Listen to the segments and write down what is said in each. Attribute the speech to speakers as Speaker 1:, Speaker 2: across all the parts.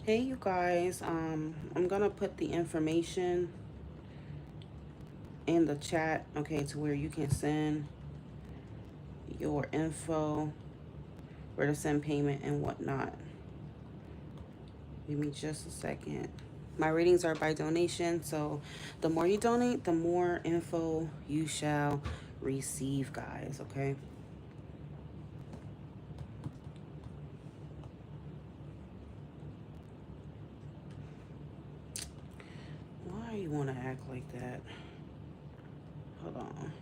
Speaker 1: Hey you guys, I'm gonna put the information in the chat, okay, to where you can send your info, where to send payment and whatnot. Give me just a second. My readings are by donation, so the more you donate, the more info you shall receive, guys, okay? Why you wanna act like that? Hold on.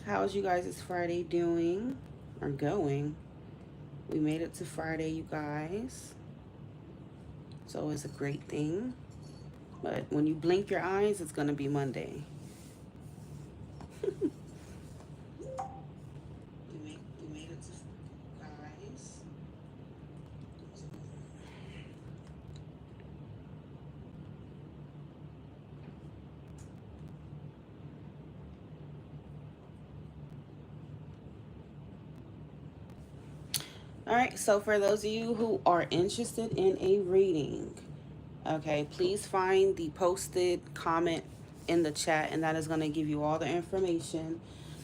Speaker 1: How's you guys' Friday doing or going? We made it to Friday, you guys. So it's a great thing. But when you blink your eyes, it's going to be Monday. We made it to guys. All right, so for those of you who are interested in a reading, okay, please find the posted comment in the chat, and that is going to give you all the information,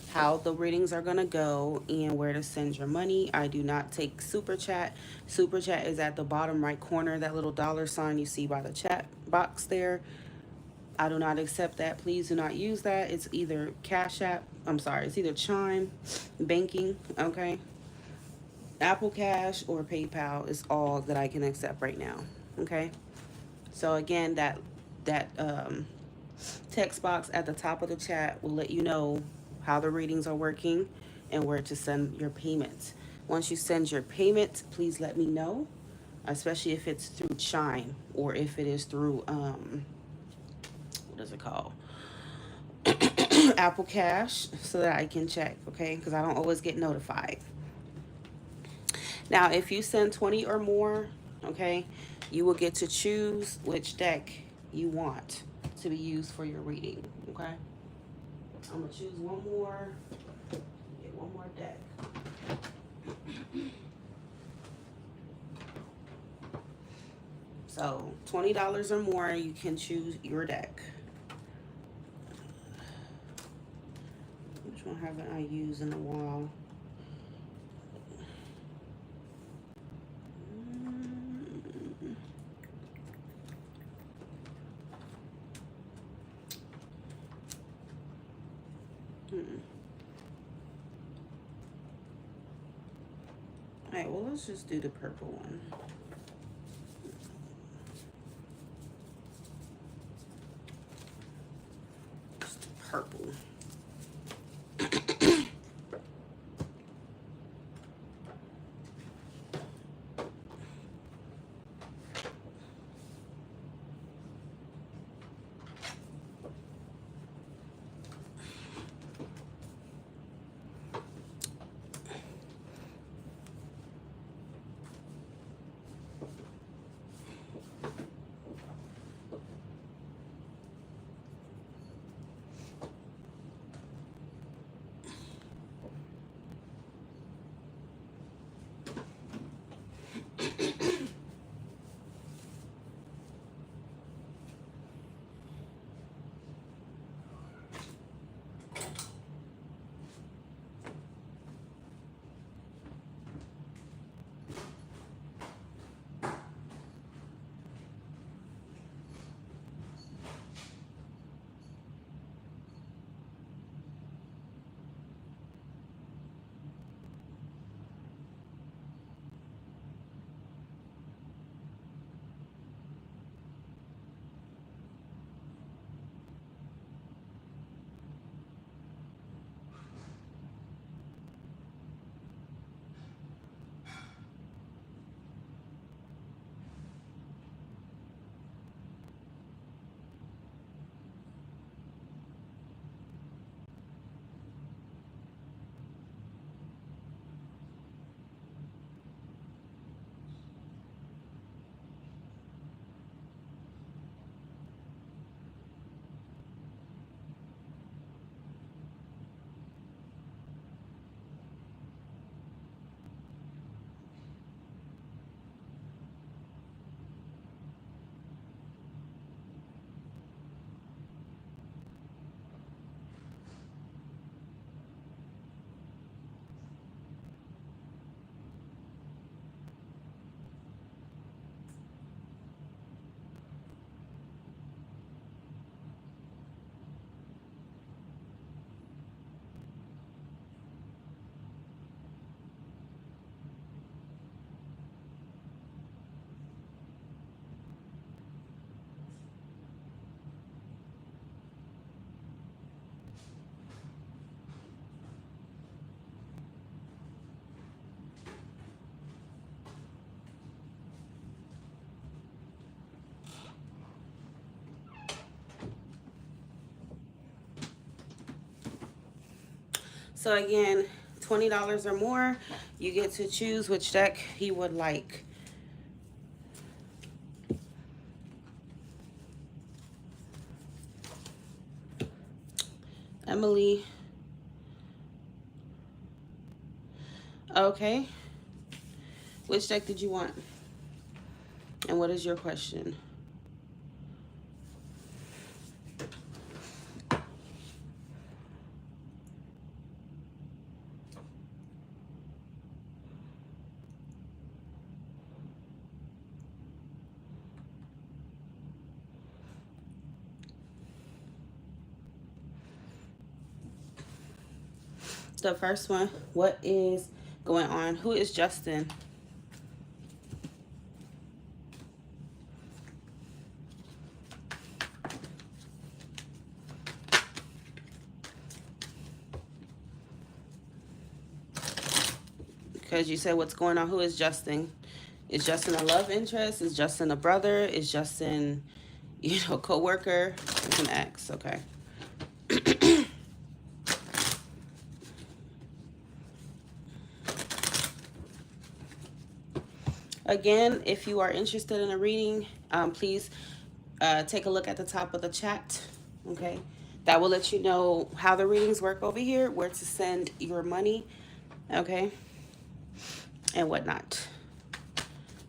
Speaker 1: how the readings are going to go, and where to send your money. I do not take super chat. Super chat is at the bottom right corner, that little dollar sign you see by the chat box there. I do not accept that. Please do not use that. It's either Cash App, I'm sorry, it's either Chime, banking, okay? Apple Cash or PayPal is all that I can accept right now, okay? So again, that text box at the top of the chat will let you know how the readings are working and where to send your payments. Once you send your payment, please let me know, especially if it's through Chime or if it is through what is it called? Apple Cash, so that I can check, okay? Because I don't always get notified. Now, if you send 20 or more, okay, you will get to choose which deck you want to be used for your reading, okay? I'm going to choose one more, get one more deck. So, $20 or more, you can choose your deck. Which one haven't I used in a while? All right, well, let's just do the purple one. Just purple. So again, $20 or more, you get to choose which deck he would like. Emily. Okay. Which deck did you want? And what is your question? The first one, what is going on? Who is Justin? Because you said what's going on. Who is Justin? Is Justin a love interest? Is Justin a brother? Is Justin, co-worker? It's an ex, okay. Again, if you are interested in a reading, please take a look at the top of the chat, okay? That will let you know how the readings work over here, where to send your money, okay, and whatnot.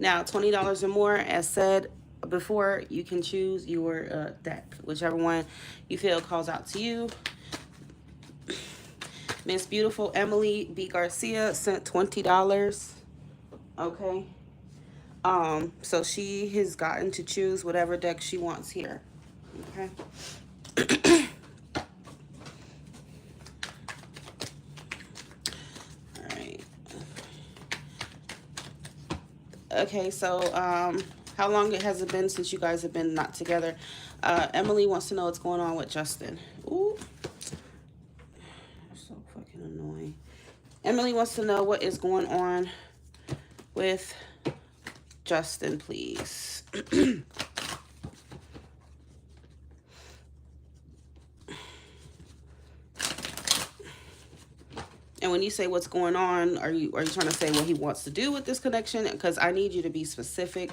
Speaker 1: Now, $20 or more, as said before, you can choose your deck, whichever one you feel calls out to you. Miss Beautiful Emily B. Garcia sent $20, okay? So she has gotten to choose whatever deck she wants here. Okay. All right. Okay, so how long has it been since you guys have been not together? Emily wants to know what's going on with Justin. Ooh. So fucking annoying. Emily wants to know what is going on with Justin, please. And when you say what's going on, are you trying to say what he wants to do with this connection? Because I need you to be specific.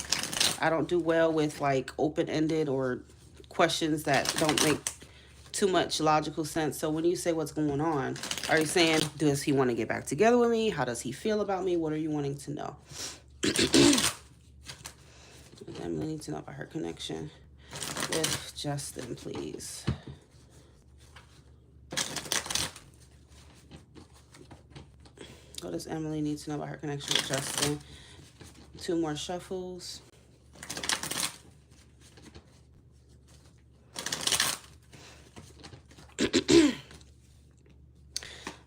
Speaker 1: I don't do well with like open-ended or questions that don't make too much logical sense. So when you say what's going on, are you saying, does he want to get back together with me? How does he feel about me? What are you wanting to know? I really need to know about her connection with Justin, please. What does Emily need to know about her connection with Justin? 2 more shuffles.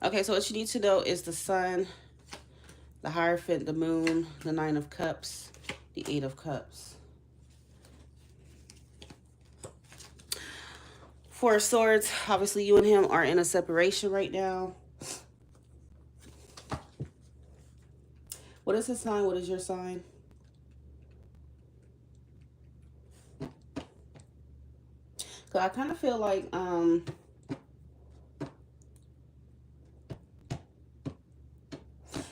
Speaker 1: Okay, so what you need to know is the Sun, the Hierophant, the Moon, the 9 of Cups, the 8 of Cups. 4 of Swords. Obviously, you and him are in a separation right now. What is his sign? What is your sign? So I kind of feel like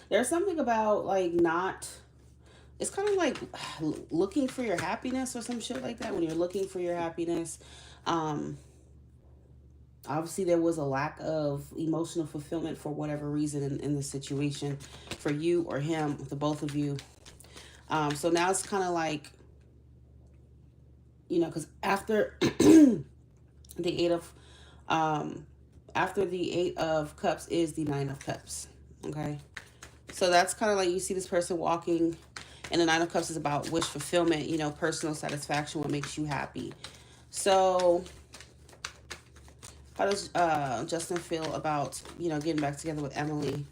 Speaker 1: there's something about like not, it's kind of like looking for your happiness or some shit like that. When you're looking for your happiness, obviously there was a lack of emotional fulfillment for whatever reason in the situation for you or him, the both of you. So now it's kind of like, because after the 8 of Cups is the 9 of Cups. Okay. So that's kind of like you see this person walking, and the 9 of Cups is about wish fulfillment, personal satisfaction, what makes you happy. So how does Justin feel about, getting back together with Emily?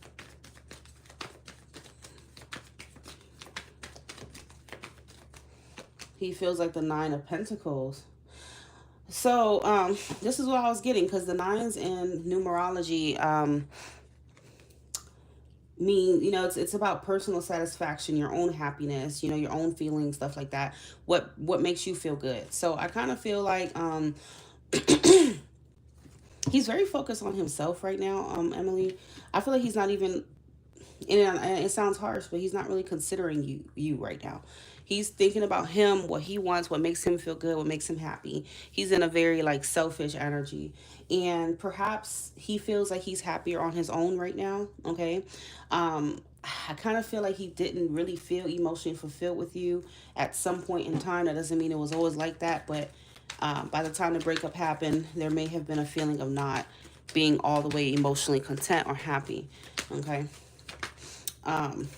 Speaker 1: He feels like the 9 of Pentacles. So this is what I was getting, because the 9s in numerology mean, it's about personal satisfaction, your own happiness, your own feelings, stuff like that. What makes you feel good. So I kind of feel like He's very focused on himself right now, Emily. I feel like he's not even, and it sounds harsh, but he's not really considering you right now. He's thinking about him, what he wants, what makes him feel good, what makes him happy. He's in a very like selfish energy, and perhaps he feels like he's happier on his own right now. Okay, I kind of feel like he didn't really feel emotionally fulfilled with you at some point in time. That doesn't mean it was always like that, but by the time the breakup happened, there may have been a feeling of not being all the way emotionally content or happy. Okay. Um,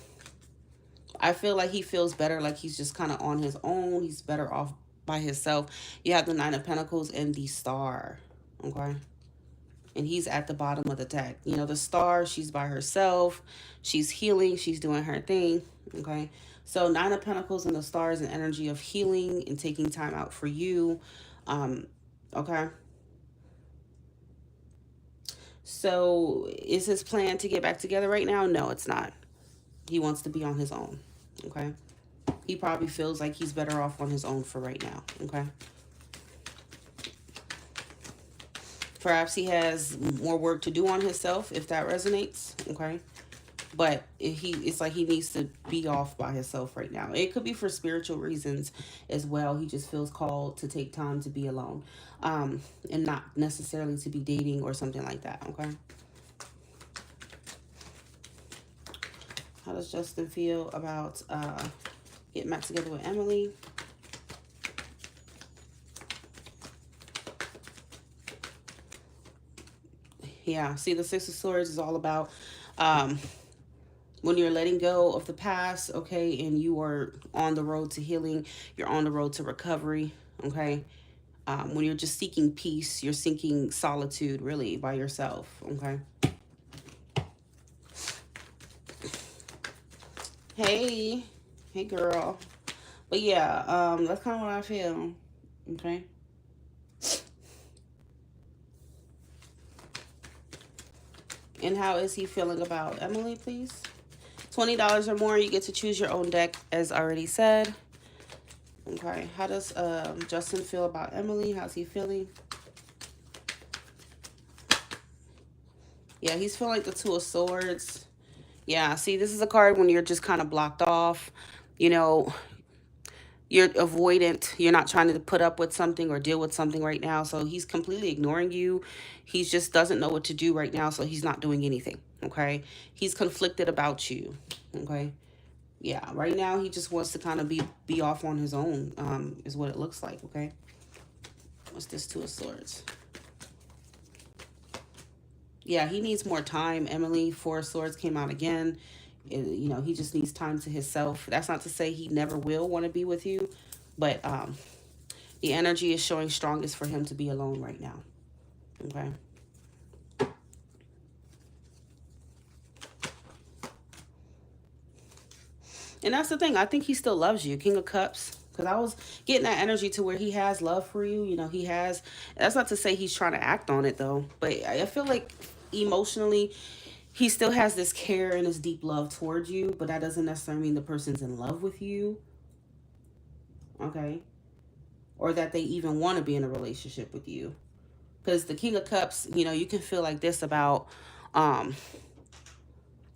Speaker 1: I feel like he feels better, like he's just kind of on his own. He's better off by himself. You have the Nine of Pentacles and the Star. Okay. And he's at the bottom of the deck. You know, the Star, she's by herself. She's healing. She's doing her thing. Okay. So Nine of Pentacles and the Star is an energy of healing and taking time out for you. Okay. So is his plan to get back together right now? No, it's not. He wants to be on his own. Okay. He probably feels like he's better off on his own for right now. Okay. Perhaps he has more work to do on himself, if that resonates. Okay. But it's like he needs to be off by himself right now. It could be for spiritual reasons as well. He just feels called to take time to be alone, and not necessarily to be dating or something like that. Okay. How does Justin feel about getting back together with Emily? Yeah, see, the Six of Swords is all about when you're letting go of the past, okay, and you are on the road to healing, you're on the road to recovery, okay. When you're just seeking peace, you're seeking solitude, really, by yourself, okay. Hey, hey, girl. But yeah, that's kind of what I feel, okay. And how is he feeling about Emily, please? $20 or more, you get to choose your own deck, as already said. Okay, how does Justin feel about Emily? How's he feeling? Yeah, he's feeling like the Two of Swords. Yeah, see, this is a card when you're just kind of blocked off. You know, you're avoidant. You're not trying to put up with something or deal with something right now. So he's completely ignoring you. He just doesn't know what to do right now, so he's not doing anything. Okay, he's conflicted about you. Okay. Yeah, right now he just wants to kind of be off on his own, is what it looks like. Okay. What's this Two of Swords? Yeah, he needs more time. Emily, Four of Swords came out again. You know, he just needs time to himself. That's not to say he never will want to be with you, but the energy is showing strongest for him to be alone right now. Okay. And that's the thing. I think he still loves you. King of Cups. Because I was getting that energy to where he has love for you. You know, he has. That's not to say he's trying to act on it, though. But I feel like emotionally, he still has this care and this deep love towards you. But that doesn't necessarily mean the person's in love with you. Okay. Or that they even want to be in a relationship with you. Because the King of Cups, you know, you can feel like this about...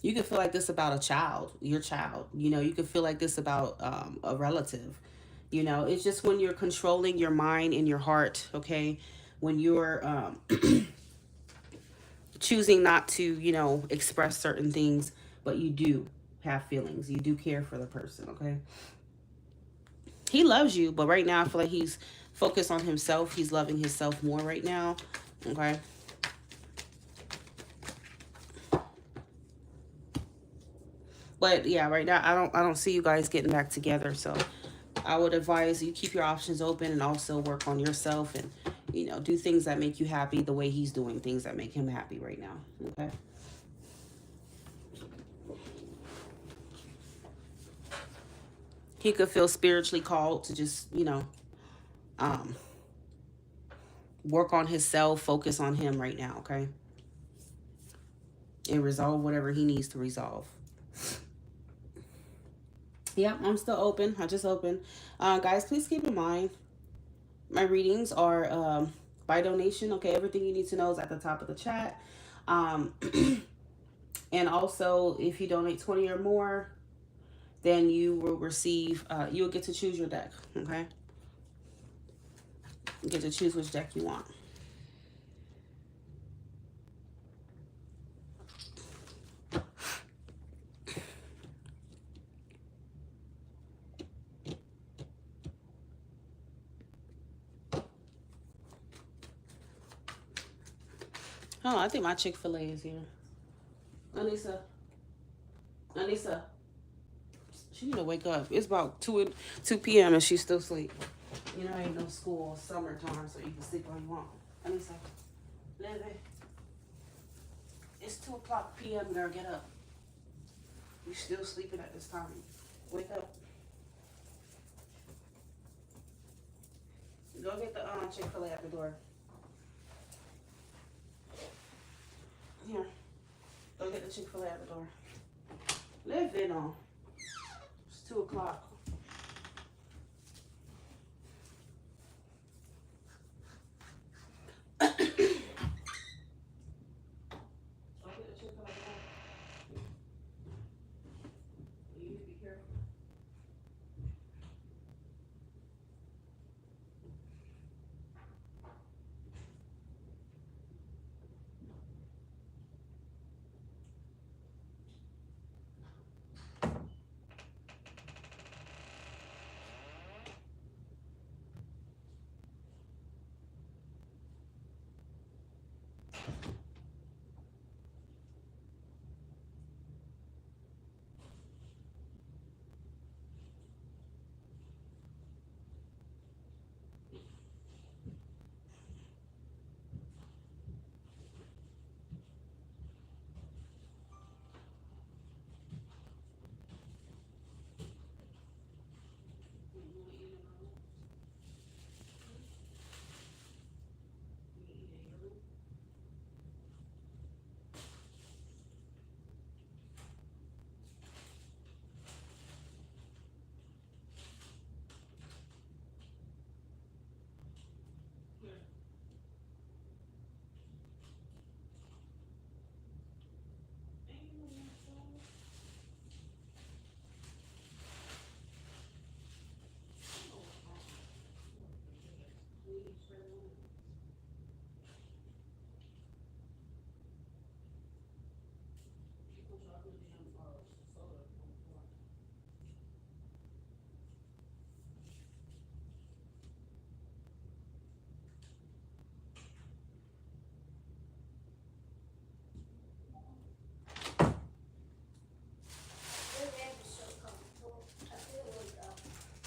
Speaker 1: You can feel like this about a child, your child. You know, you can feel like this about a relative. You know, it's just when you're controlling your mind and your heart, okay? When you're choosing not to, you know, express certain things, but you do have feelings. You do care for the person, okay? He loves you, but right now I feel like he's focused on himself. He's loving himself more right now, okay? But yeah, right now I don't see you guys getting back together. So I would advise you keep your options open and also work on yourself and, you know, do things that make you happy the way he's doing things that make him happy right now. Okay. He could feel spiritually called to just, you know, work on himself, focus on him right now, okay? And resolve whatever he needs to resolve. Yeah, I'm still open. I just opened. Guys, please keep in mind, my readings are by donation. Okay, everything you need to know is at the top of the chat. And also, if you donate 20 or more, then you will receive, you'll get to choose your deck. Okay, you get to choose which deck you want. Oh, I think my Chick-fil-A is here. Anissa. Anissa. She need to wake up. It's about 2 p.m. and she's still asleep. You know, ain't no school summertime, so you can sleep all you want. Anissa. Lily. It's 2 o'clock p.m. Girl, get up. You still sleeping at this time. Wake up. Go get the Chick-fil-A at the door. Here. Go get the Chick-fil-A at the door. Live it on. It's 2 o'clock.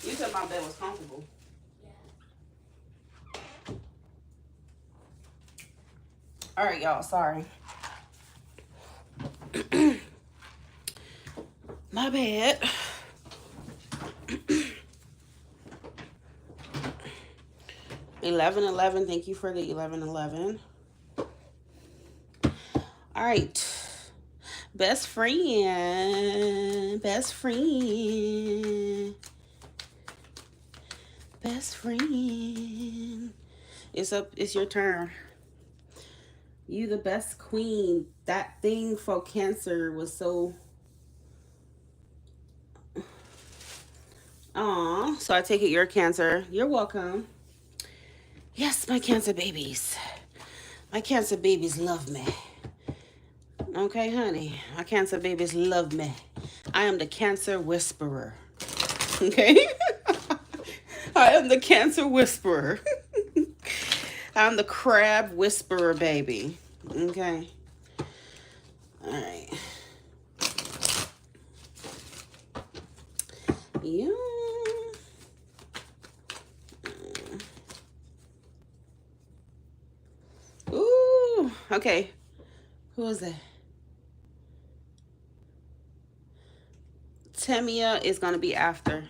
Speaker 1: You said my bed was comfortable. All right, y'all. Sorry. My bad. 11:11. Thank you for the 11:11. All right. Best friend. Best friend. Best friend. It's your turn. You the best queen. That thing for Cancer was so... Aw, so I take it you're Cancer. You're welcome. Yes, my Cancer babies. My Cancer babies love me. Okay, honey. My Cancer babies love me. I am the Cancer whisperer. Okay? I am the Cancer whisperer. I'm the crab whisperer, baby. Okay. All right. Yeah. Ooh. Okay. Who was that? Temia is gonna be after.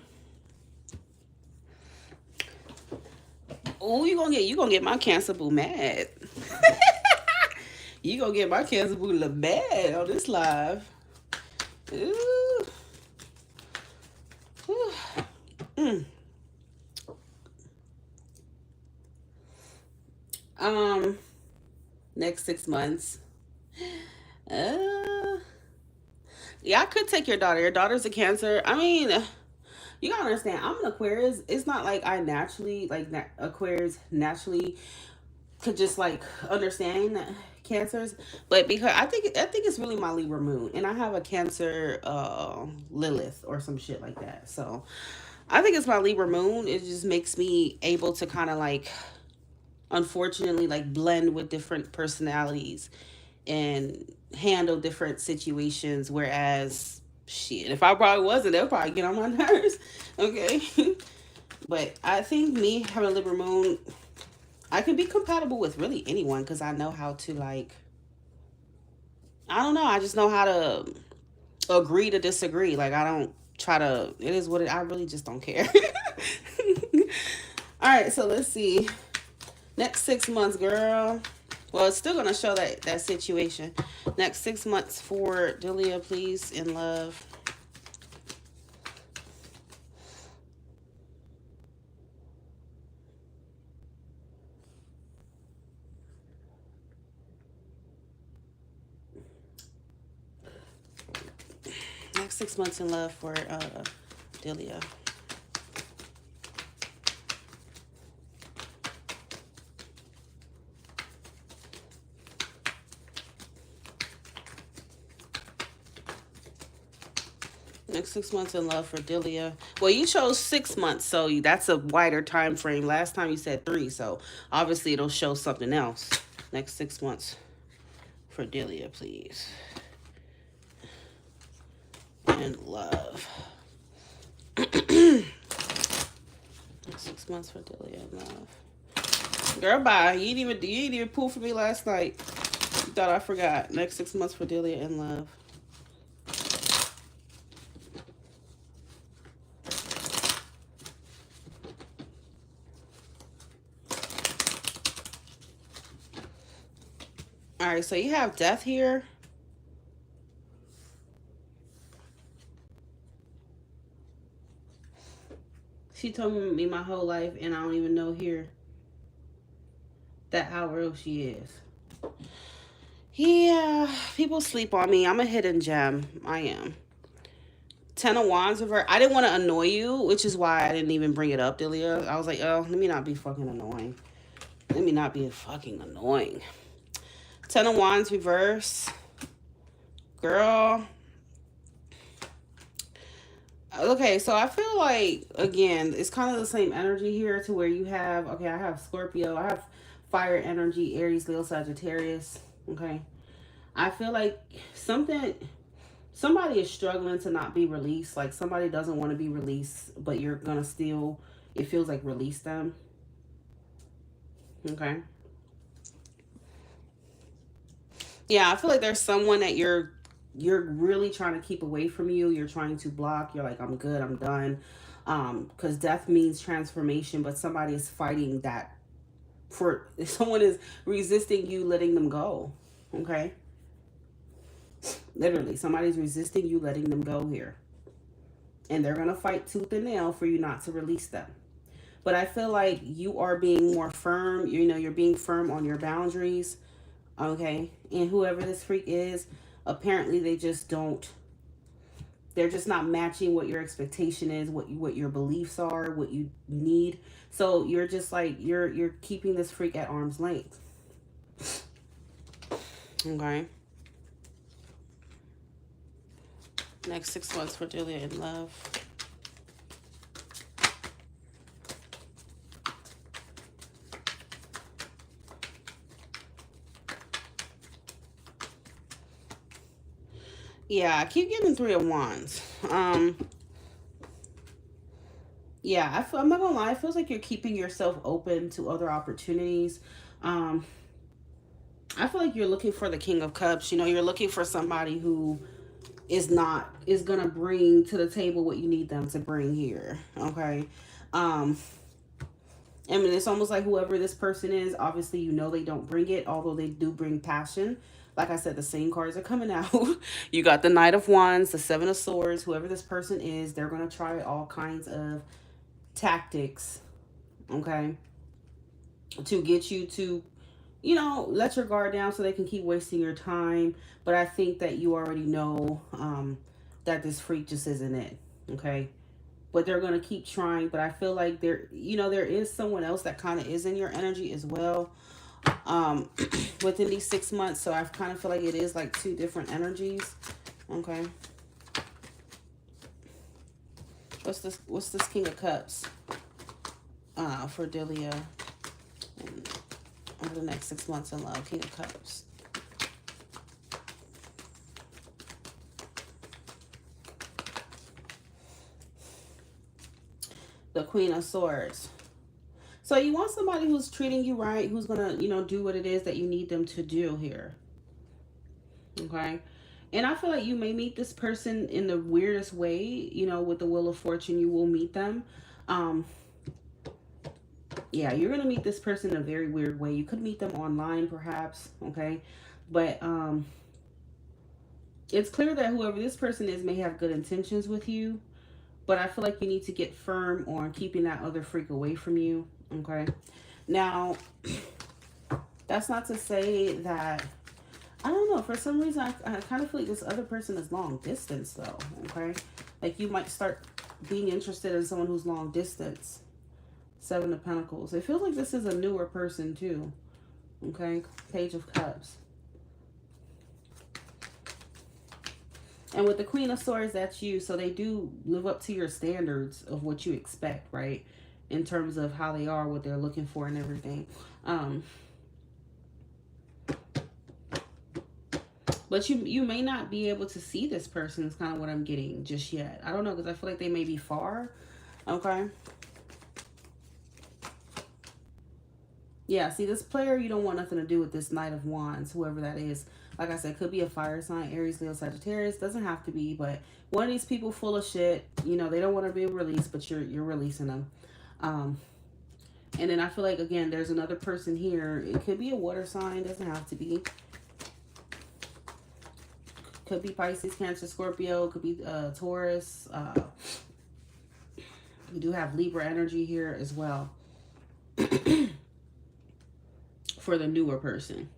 Speaker 1: Oh, you gonna get my Cancer boo mad. You gonna get my Cancer boo mad on this live. Ooh. Ooh. Um, next 6 months. Uh, yeah, I could take your daughter. Your daughter's a Cancer. I mean, you gotta understand. I'm an Aquarius. It's not like I naturally like Aquarius naturally could just like understand Cancers, but because I think it's really my Libra moon, and I have a Cancer Lilith or some shit like that. So I think it's my Libra moon. It just makes me able to kind of like, unfortunately, like blend with different personalities and handle different situations. Whereas, shit, if I probably wasn't, they'll probably get on my nerves. Okay. But I think me having a Libra moon, I can be compatible with really anyone because I know how to, like, I don't know. I just know how to agree to disagree. Like, I don't try to, it is what it, I really just don't care. All right, so let's see. Next 6 months, girl. Well, it's still gonna show that situation. Next 6 months for Delia, please, in love. Next 6 months in love for Delia. Next 6 months in love for Delia. Well, you chose 6 months, so that's a wider time frame. Last time you said 3, so obviously it'll show something else. Next 6 months for Delia, please. And love. 6 months for Delia and love. Girl, bye. You didn't even pull for me last night. You thought I forgot. Next 6 months for Delia and love. All right, so you have death here. She told me my whole life, and I don't even know here that how real she is. Yeah, people sleep on me. I'm a hidden gem. I am. 10 of Wands of her. I didn't want to annoy you, which is why I didn't even bring it up, Delia. I was like, oh, let me not be fucking annoying. Let me not be fucking annoying. 10 of Wands reverse. Girl. Okay, so I feel like, again, it's kind of the same energy here to where you have, okay, I have Scorpio, I have fire energy, Aries, Leo, Sagittarius. Okay. I feel like somebody is struggling to not be released. Like somebody doesn't want to be released, but you're going to still, it feels like, release them. Okay. Yeah, I feel like there's someone that you're really trying to keep away from you. You're trying to block. You're like, I'm good, I'm done. Because death means transformation, but somebody is fighting that for someone is resisting you letting them go. Okay. Literally, somebody's resisting you letting them go here. And they're gonna fight tooth and nail for you not to release them. But I feel like you are being more firm. You know, you're being firm on your boundaries. Okay. And whoever this freak is, apparently they just don't, they're just not matching what your expectation is, what your beliefs are, what you need. So you're just like, you're keeping this freak at arm's length. Okay. Next 6 months for Delia in love. Yeah, I keep getting 3 of Wands. Yeah, I'm not gonna lie. It feels like you're keeping yourself open to other opportunities. Um, I feel like you're looking for the King of Cups. You know, you're looking for somebody who is gonna bring to the table what you need them to bring here. Okay. Um, I mean, it's almost like whoever this person is, obviously, you know, they don't bring it, although they do bring passion. Like I said, the same cards are coming out. You got the Knight of Wands, the Seven of Swords. Whoever this person is, they're going to try all kinds of tactics, okay, to get you to you know, let your guard down so they can keep wasting your time. But I think that you already know that this freak just isn't it. Okay. But they're going to keep trying. But I feel like there, you know, there is someone else that kind of is in your energy as well um, within these 6 months. So I kind of feel like it is like two different energies. Okay. What's this? What's this King of Cups for Delia and over the next 6 months in love? King of Cups. The Queen of Swords. So you want somebody who's treating you right, who's gonna, you know, do what it is that you need them to do here. Okay. And I feel like you may meet this person in the weirdest way, you know, with the Wheel of Fortune, you will meet them. Um, yeah, you're gonna meet this person in a very weird way. You could meet them online, perhaps, okay? But it's clear that whoever this person is may have good intentions with you, but I feel like you need to get firm on keeping that other freak away from you, okay? Now, that's not to say that, I don't know, for some reason, I kind of feel like this other person is long distance, though, okay? Like, you might start being interested in someone who's long distance. Seven of Pentacles. It feels like this is a newer person, too, okay? Page of Cups. And with the Queen of Swords, that's you. So they do live up to your standards of what you expect, right? In terms of how they are, what they're looking for and everything. But you may not be able to see this person is kind of what I'm getting just yet. I don't know, because I feel like they may be far. Okay. Yeah, see, this player, you don't want nothing to do with this Knight of Wands, whoever that is. Like I said, could be a fire sign, Aries, Leo, Sagittarius. Doesn't have to be, but one of these people full of shit, you know, they don't want to be released, but you're releasing them. And then I feel like, again, there's another person here. It could be a water sign, doesn't have to be. Could be Pisces, Cancer, Scorpio. Could be Taurus. You do have Libra energy here as well. For the newer person.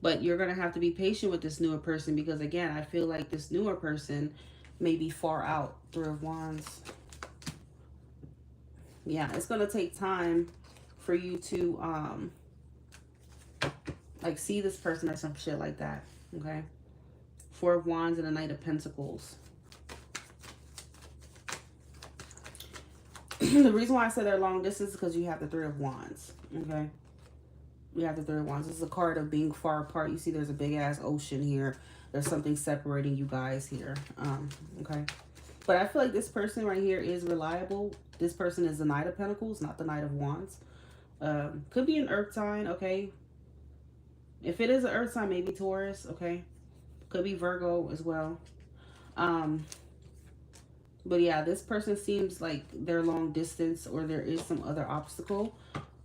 Speaker 1: But you're going to have to be patient with this newer person because, again, I feel like this newer person may be far out. Three of Wands. Yeah, it's going to take time for you to, like, see this person or some shit like that. Okay? Four of Wands and a Knight of Pentacles. The reason why I said they're long distance is because you have the Three of Wands. Okay? You have the Three of Wands. This is a card of being far apart. You see there's a big ass ocean here. There's something separating you guys here. Okay. But I feel like this person right here is reliable. This person is the Knight of Pentacles, not the Knight of Wands. Could be an earth sign, okay? If it is an earth sign, maybe Taurus, okay? Could be Virgo as well. But yeah, this person seems like they're long distance or there is some other obstacle.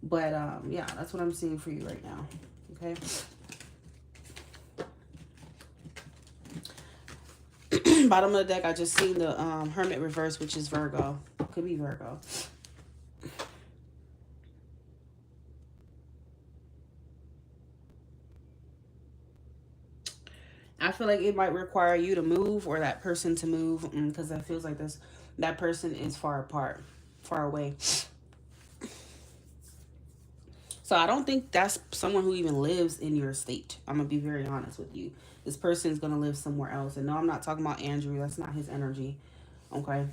Speaker 1: But yeah, that's what I'm seeing for you right now. Okay. Bottom of the deck, I just seen the Hermit reverse, which is Virgo. Could be Virgo. I feel like it might require you to move or that person to move because it feels like that person is far apart, far away. So I don't think that's someone who even lives in your state. I'm going to be very honest with you. This person is going to live somewhere else. And no, I'm not talking about Andrew. That's not his energy. Okay.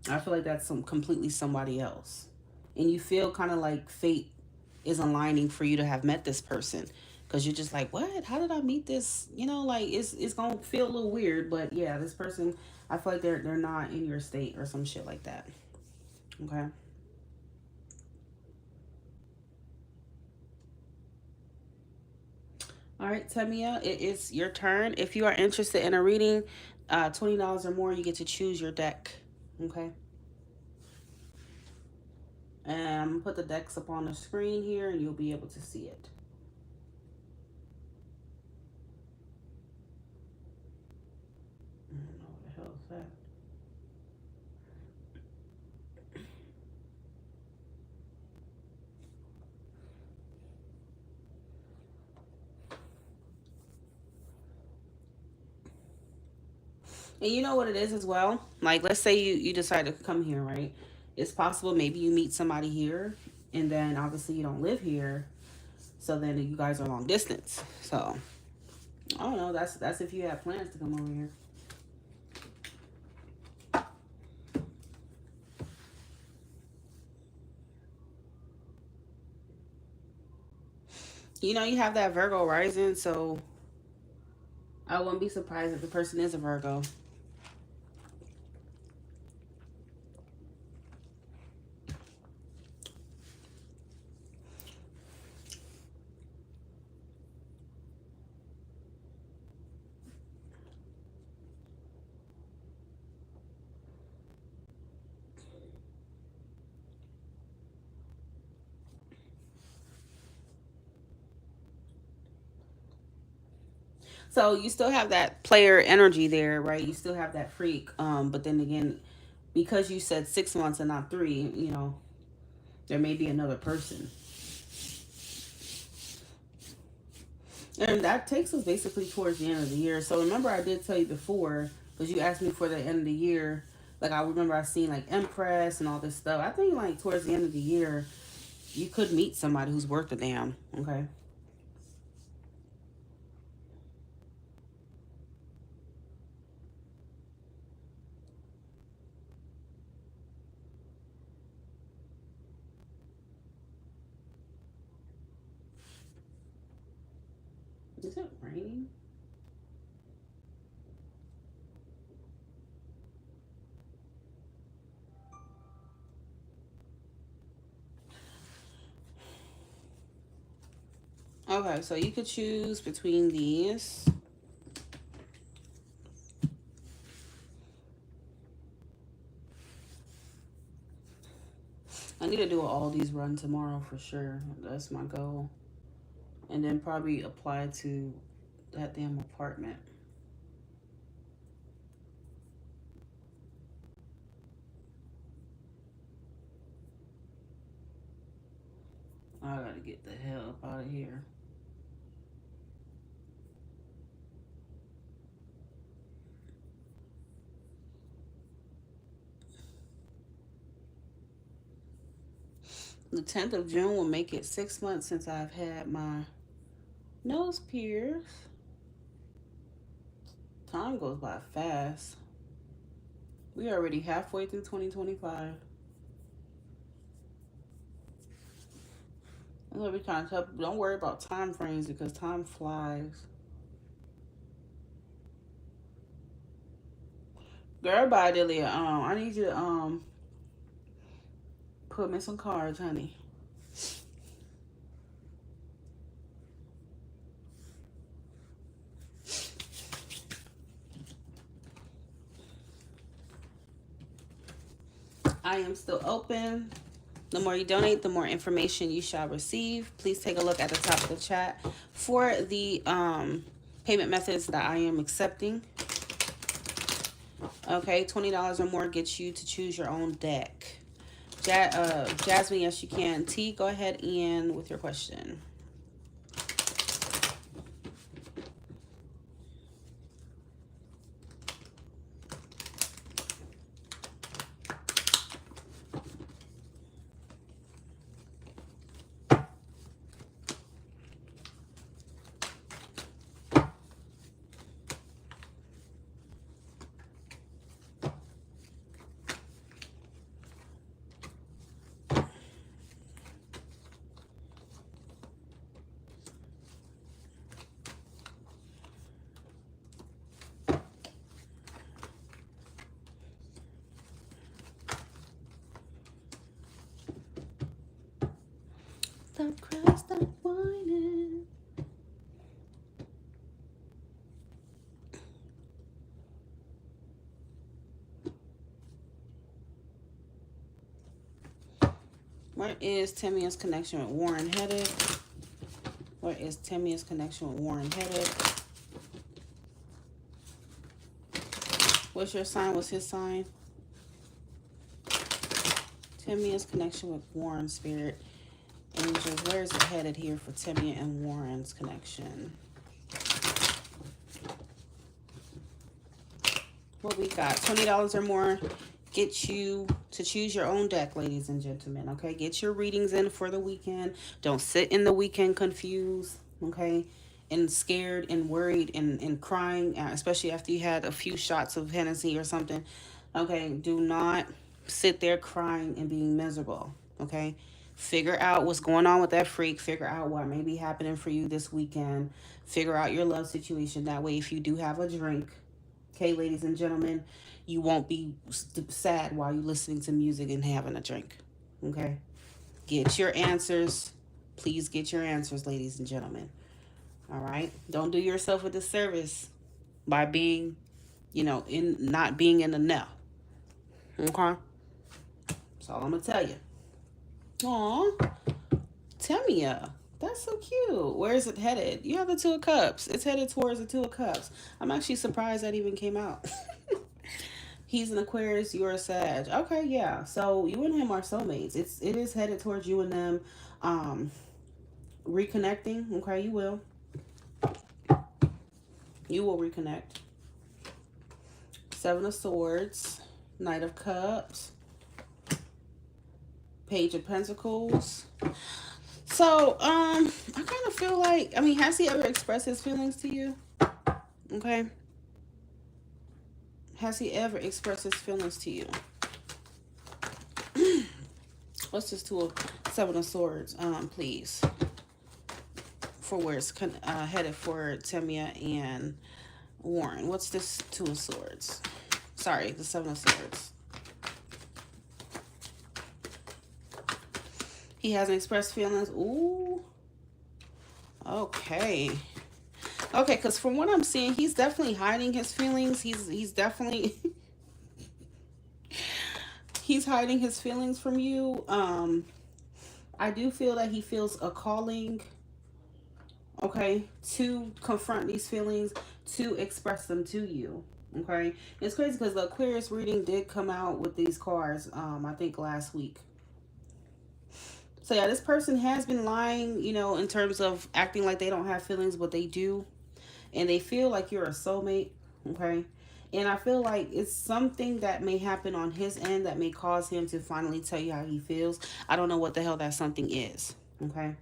Speaker 1: I feel like that's completely somebody else. And you feel kind of like fate is aligning for you to have met this person. Because you're just like, what? How did I meet this? You know, like it's going to feel a little weird. But yeah, this person, I feel like they're not in your state or some shit like that. Okay. All right, Tamia, it is your turn. If you are interested in a reading, $20 or more, you get to choose your deck. Okay. And I'm going to put the decks up on the screen here, and you'll be able to see it. I don't know what the hell is that. And you know what it is as well? Like, let's say you decide to come here, right? It's possible maybe you meet somebody here, and then obviously you don't live here, so then you guys are long distance. So I don't know. That's if you have plans to come over here. You know, you have that Virgo rising, so I wouldn't be surprised if the person is a Virgo. So you still have that player energy there, right? You still have that freak. But then again, because you said 6 months and not 3, you know, there may be another person. And that takes us basically towards the end of the year. So remember I did tell you before, because you asked me for the end of the year. Like I remember I seen like Empress and all this stuff. I think like towards the end of the year, you could meet somebody who's worth a damn. Okay. Is it raining? Okay, so you could choose between these. I need to do an all these run tomorrow for sure. That's my goal. And then probably apply to that damn apartment. I gotta get the hell up out of here. The 10th of June will make it 6 months since I've had my nose pierced. Time goes by fast. We already halfway through 2025. I'm gonna be trying to tell people, don't worry about time frames because time flies. Girl, bye, Delia. I need you to put me some cards, honey. I am still open. The more you donate, the more information you shall receive. Please take a look at the top of the chat for the payment methods that I am accepting. Okay, $20 or more gets you to choose your own deck. Jasmine, yes you can. T, go ahead and with your question. Stop crying, stop whining. Where is Timia's connection with Warren headed? Where is Timia's connection with Warren headed? What's your sign? What's his sign? Timia's connection with Warren spirit. Angels, where is it headed here for Timia and Warren's connection? What we got? $20 or more. Get you to choose your own deck, ladies and gentlemen. Okay, get your readings in for the weekend. Don't sit in the weekend confused, okay, and scared and worried and crying, especially after you had a few shots of Hennessy or something. Okay, do not sit there crying and being miserable. Okay, figure out what's going on with that freak. Figure out what may be happening for you this weekend. Figure out your love situation. That way, if you do have a drink, okay, ladies and gentlemen, you won't be sad while you're listening to music and having a drink. Okay? Get your answers. Please get your answers, ladies and gentlemen. All right? Don't do yourself a disservice by being, in not being in the know. Okay? That's all I'm going to tell you. Aw, Temia. That's so cute. Where is it headed? You have the Two of Cups. It's headed towards the Two of Cups. I'm actually surprised that even came out. He's an Aquarius, you're a Sag. Okay, yeah. So you and him are soulmates. It is headed towards you and them reconnecting. Okay, you will. You will reconnect. Seven of Swords, Knight of Cups, Page of Pentacles. So, I kind of feel like, has he ever expressed his feelings to you? Okay. Has he ever expressed his feelings to you? What's this Seven of Swords, please? For where it's headed for Temia and Warren. What's this Two of Swords? Sorry, the Seven of Swords. He hasn't expressed feelings. Ooh. Okay. Okay, because from what I'm seeing, he's definitely hiding his feelings. He's definitely he's hiding his feelings from you. I do feel that he feels a calling, okay, to confront these feelings, to express them to you. Okay. It's crazy because the Aquarius reading did come out with these cards, I think last week. So yeah, this person has been lying, in terms of acting like they don't have feelings, but they do. And they feel like you're a soulmate, okay? And I feel like it's something that may happen on his end that may cause him to finally tell you how he feels. I don't know what the hell that something is, okay?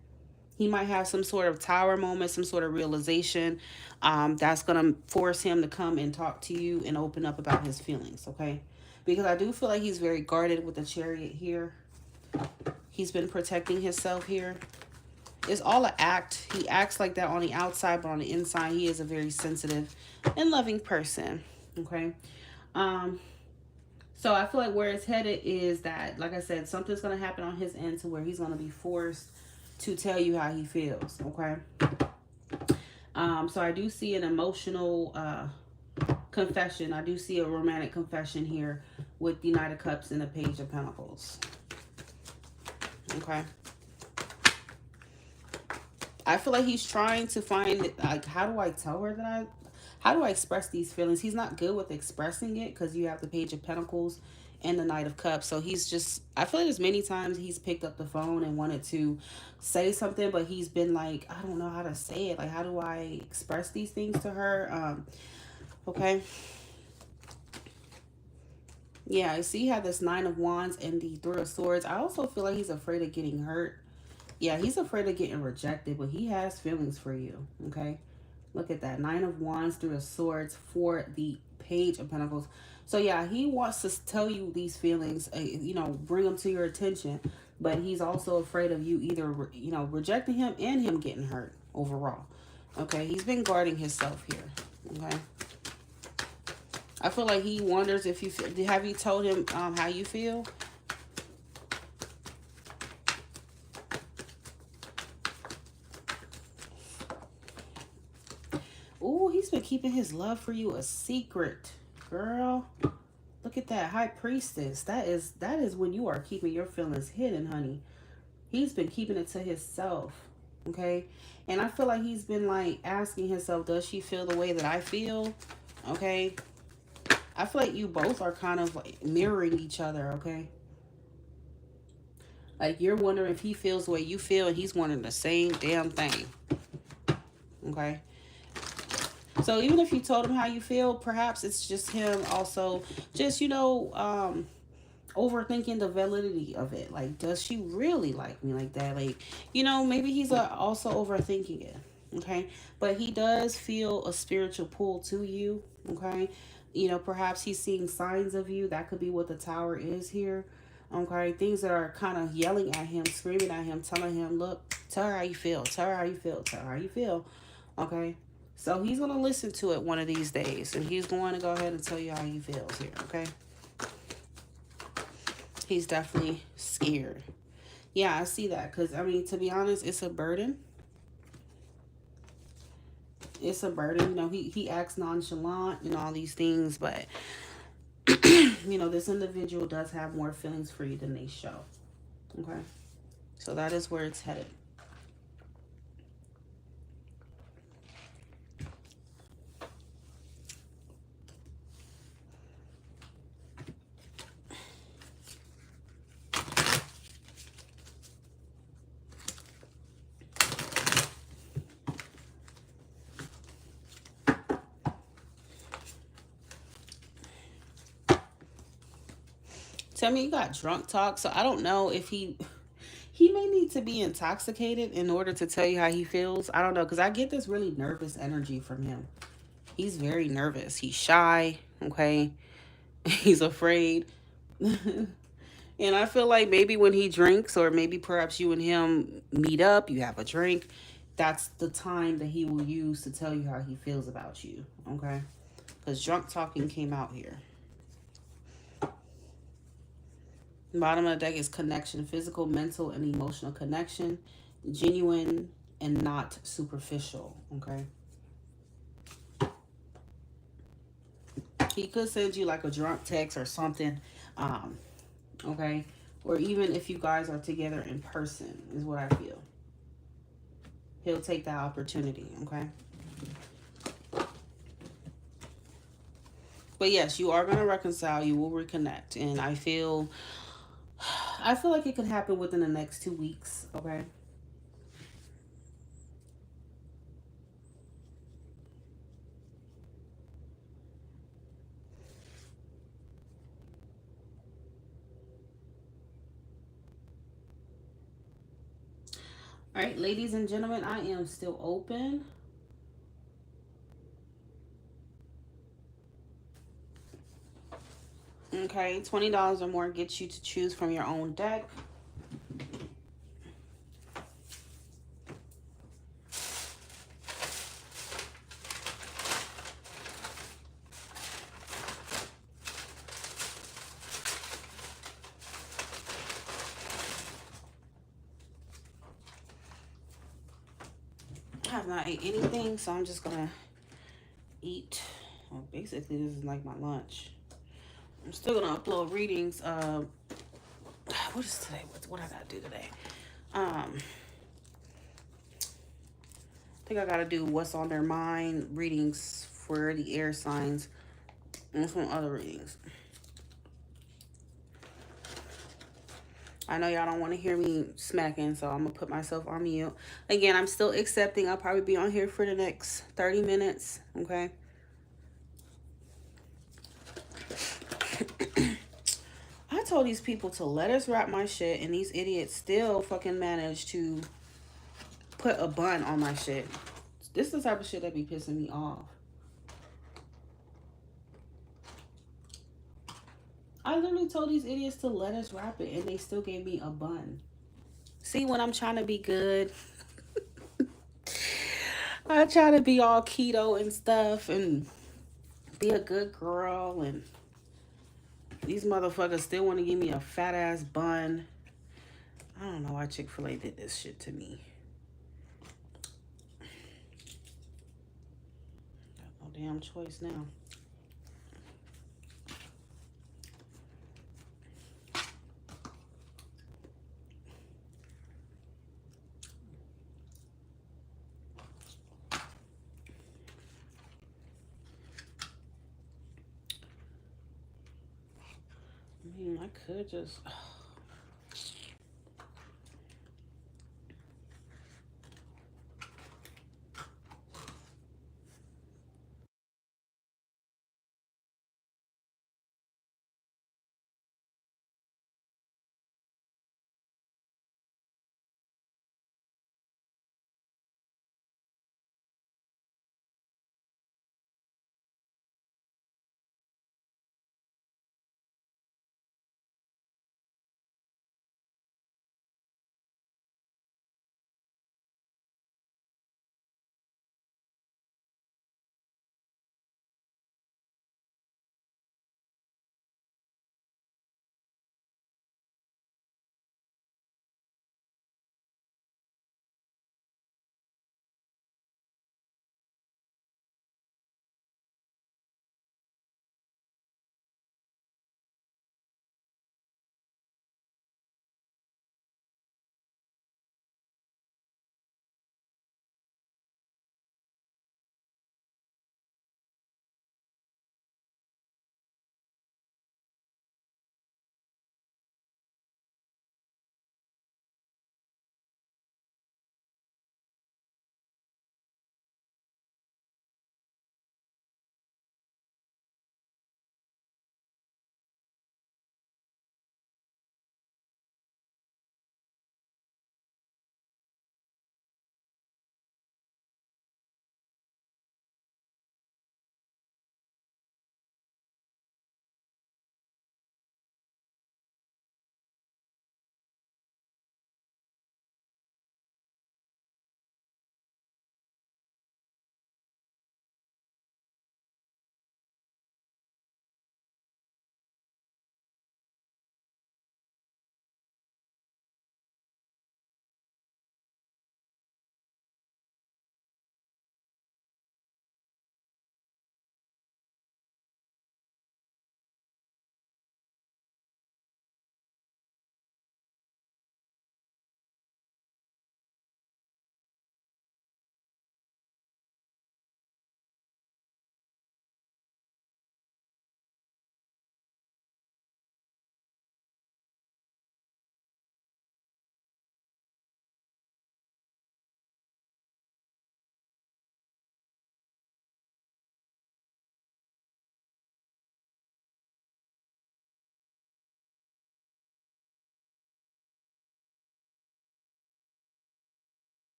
Speaker 1: He might have some sort of tower moment, some sort of realization that's going to force him to come and talk to you and open up about his feelings, okay? Because I do feel like he's very guarded with the Chariot here. He's been protecting himself here. It's all an act. He acts like that on the outside, but on the inside, he is a very sensitive and loving person. Okay. So I feel like where it's headed is that, like I said, something's going to happen on his end to where he's going to be forced to tell you how he feels. Okay. So I do see an emotional confession. I do see a romantic confession here with the Knight of Cups and the Page of Pentacles. Okay. I feel like he's trying to find, like, how do I tell her how do I express these feelings? He's not good with expressing it because you have the Page of Pentacles and the Knight of Cups. So he's just, I feel like there's many times he's picked up the phone and wanted to say something, but he's been like, I don't know how to say it. Like, how do I express these things to her? Okay. Yeah, I see you have this Nine of Wands and the Three of Swords. I also feel like he's afraid of getting hurt. Yeah, he's afraid of getting rejected, but he has feelings for you, okay? Look at that. Nine of Wands, Three of Swords for the Page of Pentacles. So, yeah, he wants to tell you these feelings, bring them to your attention. But he's also afraid of you either, rejecting him and him getting hurt overall. Okay, he's been guarding himself here, okay? I feel like he wonders if you, have you told him how you feel? Ooh, he's been keeping his love for you a secret, girl. Look at that, High Priestess. That is when you are keeping your feelings hidden, honey. He's been keeping it to himself, okay? And I feel like he's been, like, asking himself, does she feel the way that I feel, okay? I feel like you both are kind of, like, mirroring each other, okay? Like, you're wondering if he feels the way you feel, and he's wondering the same damn thing, okay? So even if you told him how you feel, perhaps it's just him also just, overthinking the validity of it. Like, does she really like me like that? Like, maybe he's also overthinking it. Okay. But he does feel a spiritual pull to you. Okay. Perhaps he's seeing signs of you. That could be what the tower is here. Okay. Things that are kind of yelling at him, screaming at him, telling him, look, tell her how you feel. Tell her how you feel. Tell her how you feel. Okay. So he's going to listen to it one of these days. And he's going to go ahead and tell you how he feels here. Okay. He's definitely scared. Yeah, I see that. Because, I mean, to be honest, it's a burden. It's a burden. He acts nonchalant and all these things. But, this individual does have more feelings for you than they show. Okay? So that is where it's headed. Tell me, you got drunk talk. So I don't know if he may need to be intoxicated in order to tell you how he feels. I don't know, because I get this really nervous energy from him. He's very nervous. He's shy. Okay. He's afraid. And I feel like maybe when he drinks, or maybe perhaps you and him meet up, you have a drink, that's the time that he will use to tell you how he feels about you. Okay. Because drunk talking came out here. Bottom of the deck is connection, physical, mental, and emotional connection, genuine and not superficial. Okay. He could send you like a drunk text or something. Okay. Or even if you guys are together in person, is what I feel. He'll take that opportunity. Okay. But yes, you are going to reconcile. You will reconnect. And I feel like it could happen within the next 2 weeks. Okay. All right, ladies and gentlemen, I am still open. Okay, $20 or more gets you to choose from your own deck. I have not ate anything, so I'm just gonna eat. Well, basically, this is like my lunch. I'm still gonna upload readings. What is today? What I gotta do today? I think I gotta do what's on their mind readings for the air signs and some other readings. I know y'all don't want to hear me smacking, so I'm going to put myself on mute. Again, I'm still accepting. I'll probably be on here for the next 30 minutes, okay? I told these people to let us wrap my shit, and these idiots still fucking manage to put a bun on my shit. This is the type of shit that be pissing me off. I literally told these idiots to let us wrap it, and they still gave me a bun. See, when I'm trying to be good, I try to be all keto and stuff and be a good girl, and these motherfuckers still want to give me a fat ass bun. I don't know why Chick-fil-A did this shit to me. Got no damn choice now. I mean, I could just...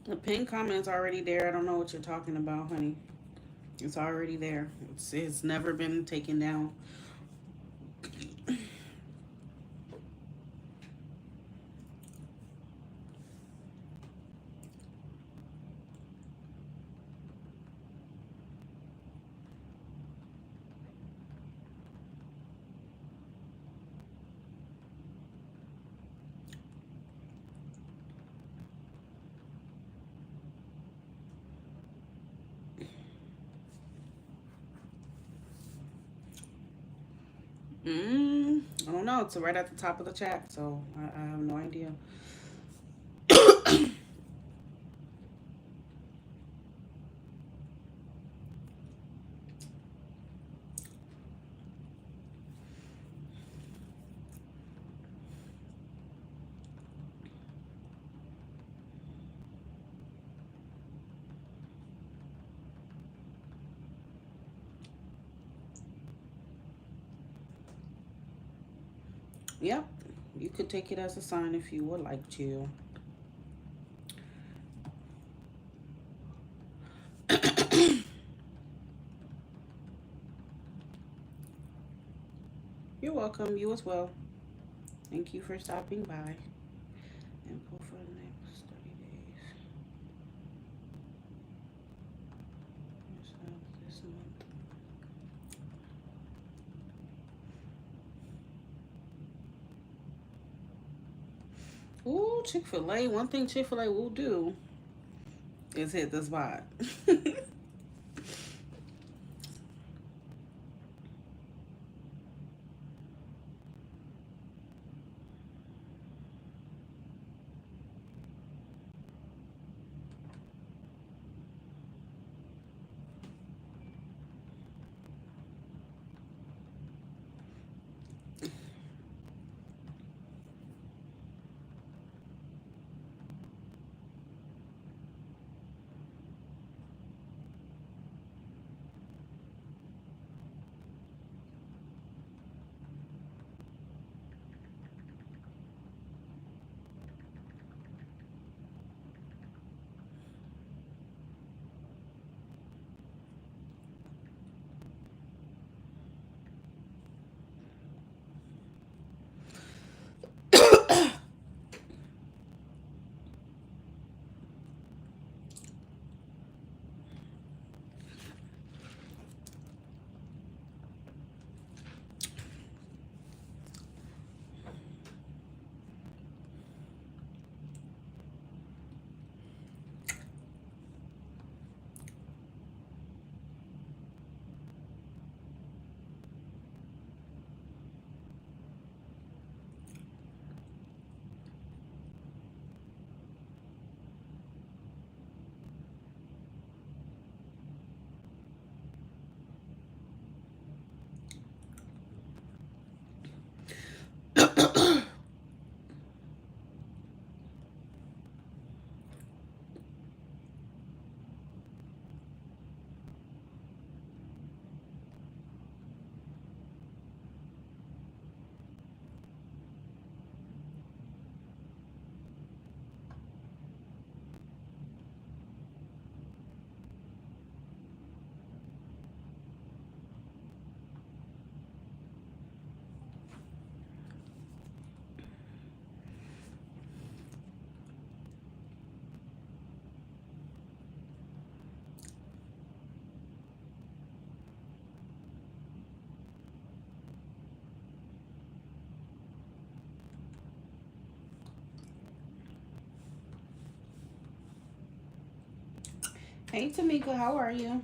Speaker 1: The pin comment's already there. I don't know what you're talking about, honey. It's already there. It's never been taken down. I don't know. It's right at the top of the chat, so I have no idea. Yep, you could take it as a sign if you would like to. You're welcome. You as well. Thank you for stopping by. And pull for the next 30 days. This month. Ooh, Chick-fil-A. One thing Chick-fil-A will do is hit the spot. Hey, Tamika, how are you?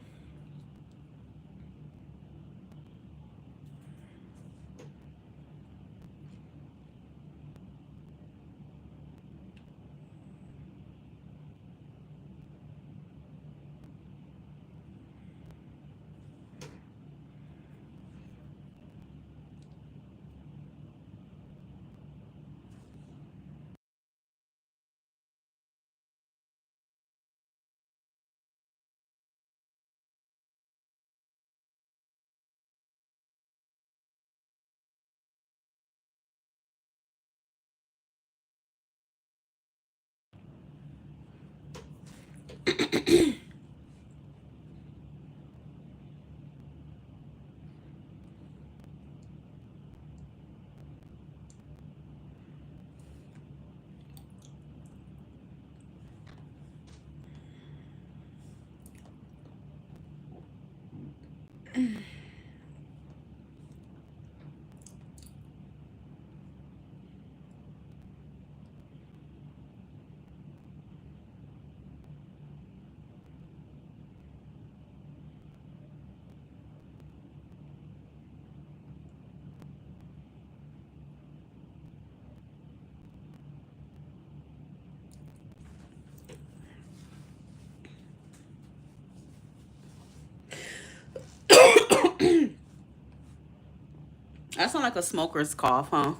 Speaker 1: That sounds like a smoker's cough, huh?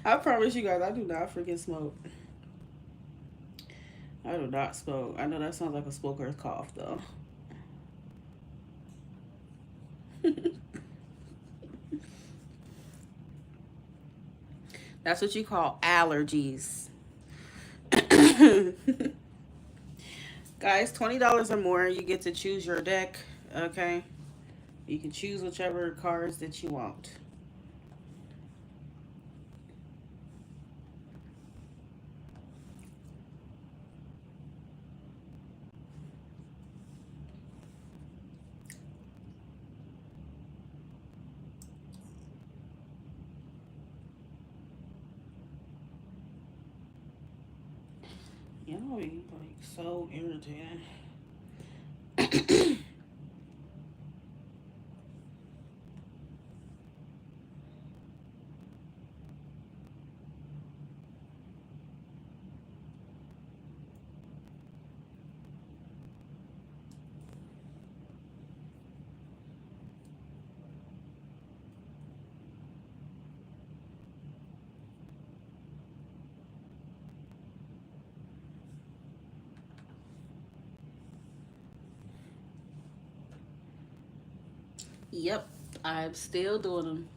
Speaker 1: I promise you guys, I do not freaking smoke. I do not smoke. I know that sounds like a smoker's cough, though. That's what you call allergies. Guys, $20 or more, you get to choose your deck, okay? You can choose whichever cards that you want. You know, like so irritating. Yep, I'm still doing them.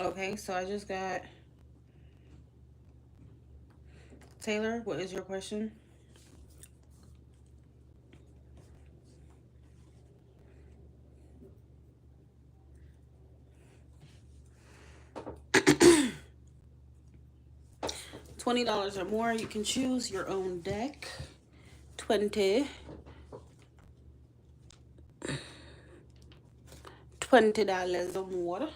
Speaker 1: Okay, so I just got Taylor, what is your question? $20 or more, you can choose your own deck. 20 $20 or more.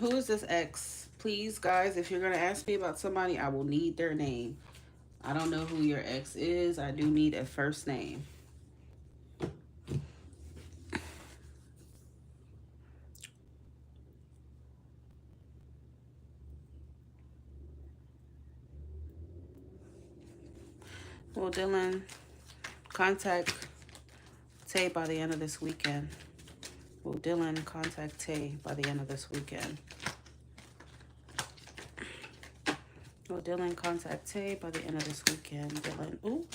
Speaker 1: Who is this ex? Please, guys, if you're going to ask me about somebody, I will need their name. I don't know who your ex is. I do need a first name. Well, Dylan, contact Tay by the end of this weekend. Will Dylan contact Tay by the end of this weekend? Will Dylan contact Tay by the end of this weekend? Dylan, ooh.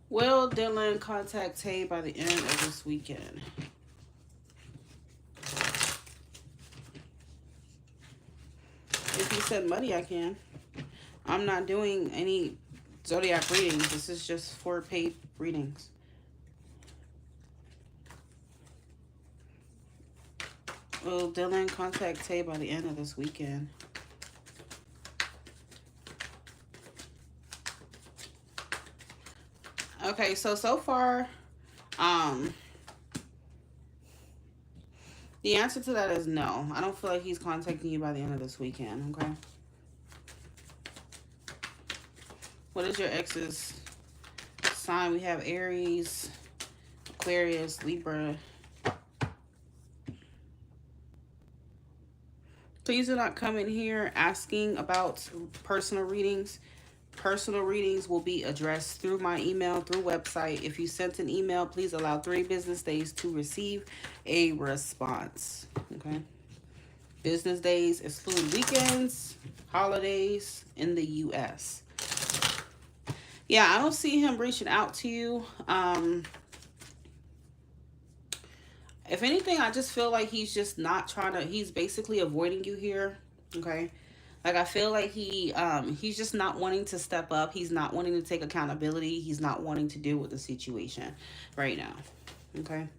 Speaker 1: Will Dylan contact Tay by the end of this weekend? If you said money, I can. I'm not doing any zodiac readings. This is just for paid readings. Will Dylan contact Tay by the end of this weekend? Okay, so far, the answer to that is no. I don't feel like he's contacting you by the end of this weekend, okay? What is your ex's sign? We have Aries, Aquarius, Libra. Please do not come in here asking about personal readings. Personal readings will be addressed through my email, through website. If you sent an email, please allow 3 business days to receive a response. Okay. Business days exclude weekends, holidays in the U.S. Yeah, I don't see him reaching out to you. If anything, I just feel like he's just not trying to, he's basically avoiding you here. Okay. Like, I feel like he's just not wanting to step up. He's not wanting to take accountability. He's not wanting to deal with the situation right now. Okay.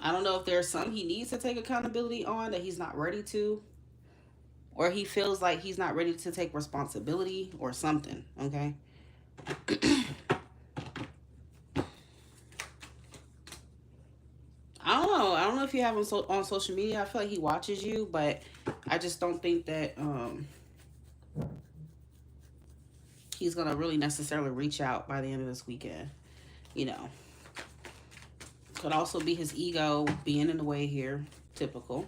Speaker 1: I don't know if there's something he needs to take accountability on that he's not ready to. Or he feels like he's not ready to take responsibility or something. Okay. I don't know. I don't know if you have him on social media. I feel like he watches you, but I just don't think that he's going to really necessarily reach out by the end of this weekend. You know. Could also be his ego being in the way here. Typical.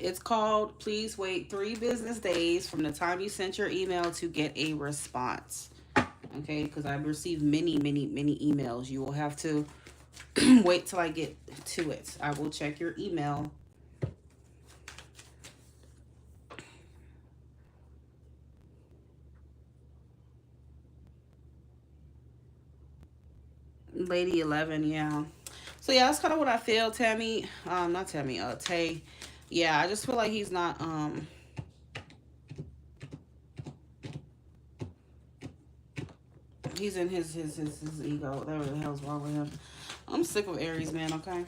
Speaker 1: It's called, please wait 3 business days from the time you sent your email to get a response. Okay, because I've received many emails. You will have to wait till I get to it. I will check your email. Lady 11, yeah. So yeah, that's kind of what I feel, Tammy. Not Tammy, Tay. Yeah, I just feel like he's not, he's in his ego, whatever the hell's wrong with him. I'm sick of Aries, man, okay?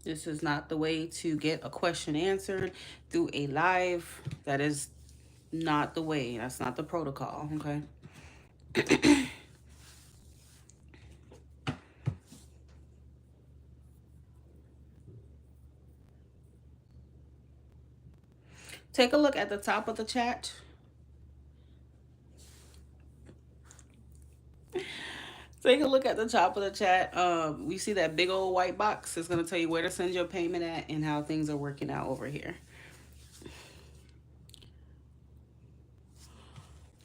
Speaker 1: This is not the way to get a question answered through a live. That is not the way. That's not the protocol, okay? Take a look at the top of the chat. Take a look at the top of the chat. We see that big old white box. It's going to tell you where to send your payment at and how things are working out over here.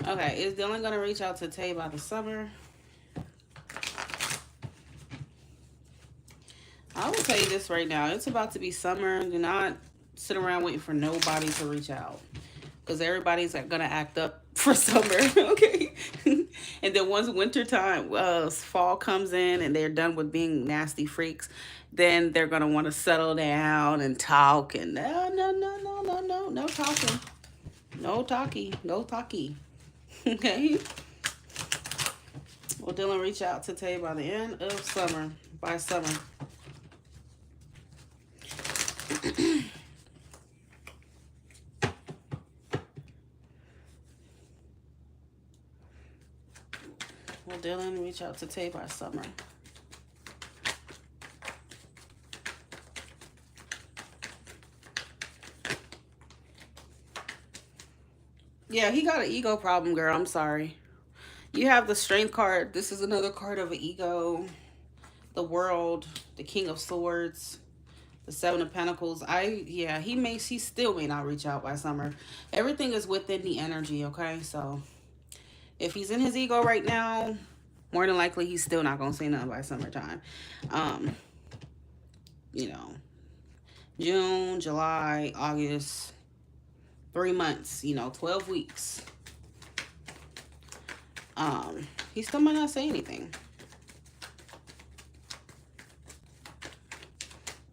Speaker 1: Okay, is Dylan going to reach out to Tay by the summer? I will tell you this right now. It's about to be summer. Do not sit around waiting for nobody to reach out, because everybody's going to act up for summer, okay? And then once winter time, fall comes in and they're done with being nasty freaks, then they're going to want to settle down and talk. And no talking. No talkie. Okay? Well, Dylan, reach out to Tay by the end of summer. By summer. Well, Dylan, reach out to Tay by summer. Yeah, he got an ego problem, girl. I'm sorry. You have the Strength card. This is another card of an ego. The World, the King of Swords, the Seven of Pentacles. He still may not reach out by summer. Everything is within the energy, okay? So if he's in his ego right now, more than likely he's still not gonna say nothing by summertime. You know, June, July, August, 3 months, 12 weeks. He still might not say anything.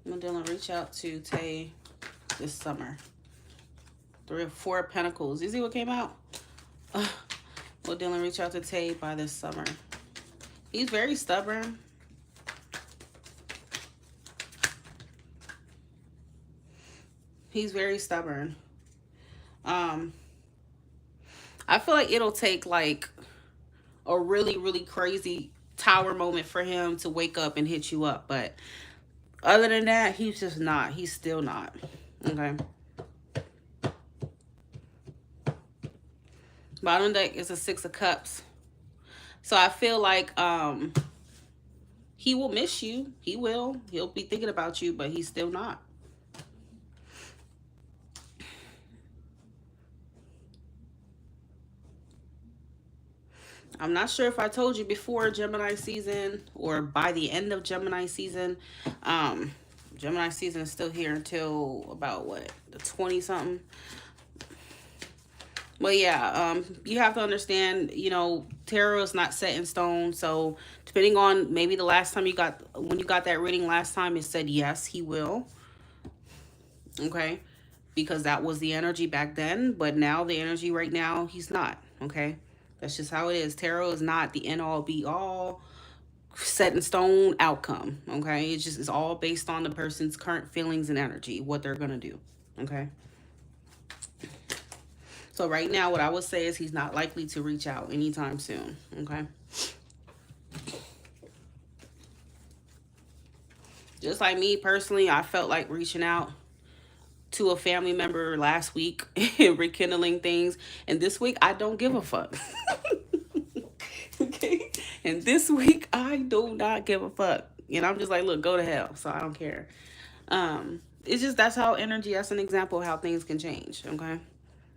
Speaker 1: I'm gonna reach out to Tay this summer. 3 or 4 Pentacles. You see what came out? Will Dylan reach out to Tay by this summer? He's very stubborn. He's very stubborn. I feel like it'll take like a really, really crazy tower moment for him to wake up and hit you up. But other than that, he's just not. He's still not. Okay. Bottom deck is a 6 of Cups. So I feel like he will miss you. He will. He'll be thinking about you, but he's still not. I'm not sure if I told you before Gemini season or by the end of Gemini season. Gemini season is still here until about what, the 20-something. But yeah, you have to understand, tarot is not set in stone. So depending on maybe the last time when you got that reading last time, it said yes, he will. Okay, because that was the energy back then. But now the energy right now, he's not. Okay. That's just how it is. Tarot is not the end-all, be-all, set in stone outcome, okay? It's all based on the person's current feelings and energy, what they're going to do, okay? So right now, what I would say is he's not likely to reach out anytime soon, okay? Just like me personally, I felt like reaching out to a family member last week and rekindling things. And this week, I don't give a fuck. Okay? And this week, I do not give a fuck. And I'm just like, look, go to hell. So I don't care. It's just, that's how energy, that's an example of how things can change. Okay?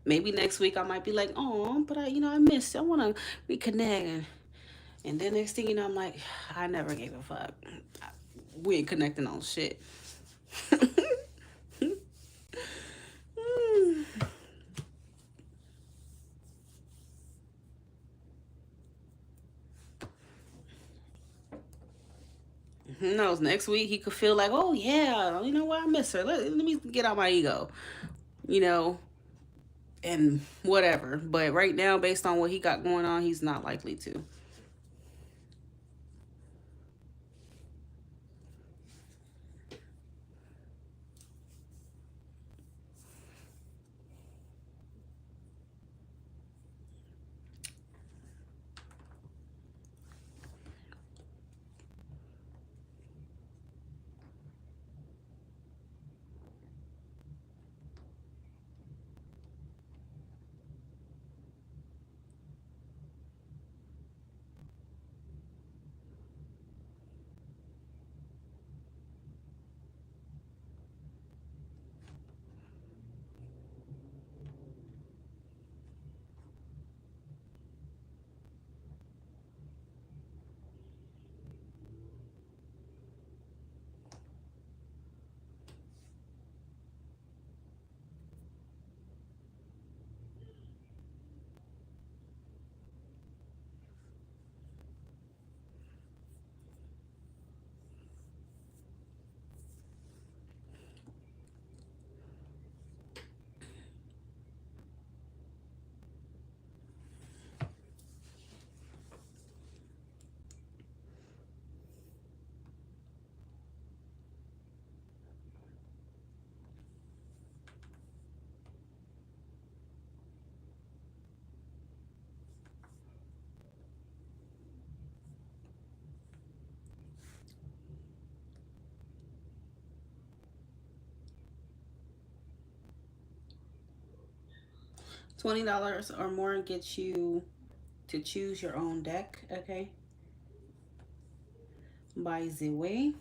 Speaker 1: Maybe next week, I might be like, oh, but I missed. I want to reconnect. And then next thing you know, I'm like, I never gave a fuck. We ain't connecting on shit. Who knows? Next week he could feel like, oh yeah, you know what? I miss her. Let me get out my ego, and whatever. But right now, based on what he got going on, he's not likely to. $20 or more gets you to choose your own deck, okay? By the way.